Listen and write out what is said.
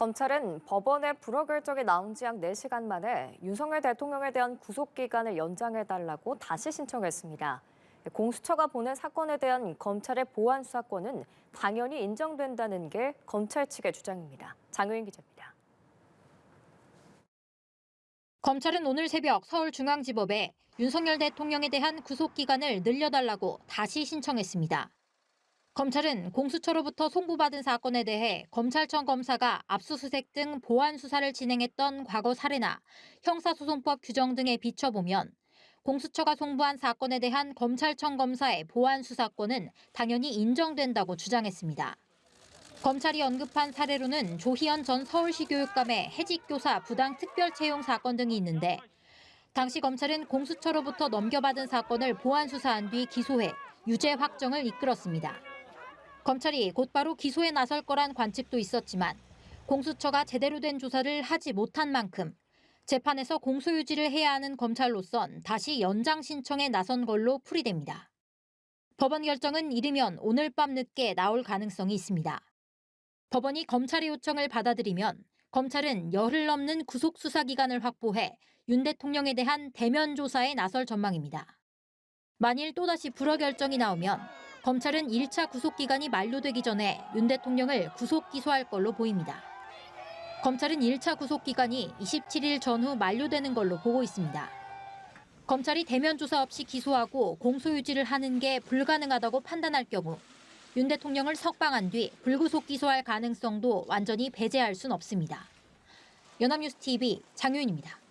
검찰은 법원의 불허 결정이 나온 지 약 4시간 만에 윤석열 대통령에 대한 구속기간을 연장해달라고 다시 신청했습니다. 공수처가 보낸 사건에 대한 검찰의 보안 수사권은 당연히 인정된다는 게 검찰 측의 주장입니다. 장효인 기자입니다. 검찰은 오늘 새벽 서울중앙지법에 윤석열 대통령에 대한 구속기간을 늘려달라고 다시 신청했습니다. 검찰은 공수처로부터 송부받은 사건에 대해 검찰청 검사가 압수수색 등 보안 수사를 진행했던 과거 사례나 형사소송법 규정 등에 비춰보면 공수처가 송부한 사건에 대한 검찰청 검사의 보안 수사권은 당연히 인정된다고 주장했습니다. 검찰이 언급한 사례로는 조희연 전 서울시 교육감의 해직교사 부당 특별채용 사건 등이 있는데 당시 검찰은 공수처로부터 넘겨받은 사건을 보안 수사한 뒤 기소해 유죄 확정을 이끌었습니다. 검찰이 곧바로 기소에 나설 거란 관측도 있었지만 공수처가 제대로 된 조사를 하지 못한 만큼 재판에서 공소유지를 해야 하는 검찰로선 다시 연장 신청에 나선 걸로 풀이됩니다. 법원 결정은 이르면 오늘 밤 늦게 나올 가능성이 있습니다. 법원이 검찰의 요청을 받아들이면 검찰은 열흘 넘는 구속 수사 기간을 확보해 윤 대통령에 대한 대면 조사에 나설 전망입니다. 만일 또다시 불허 결정이 나오면 검찰은 1차 구속기간이 만료되기 전에 윤 대통령을 구속 기소할 걸로 보입니다. 검찰은 1차 구속기간이 27일 전후 만료되는 걸로 보고 있습니다. 검찰이 대면 조사 없이 기소하고 공소유지를 하는 게 불가능하다고 판단할 경우 윤 대통령을 석방한 뒤 불구속 기소할 가능성도 완전히 배제할 순 없습니다. 연합뉴스 TV 장효인입니다.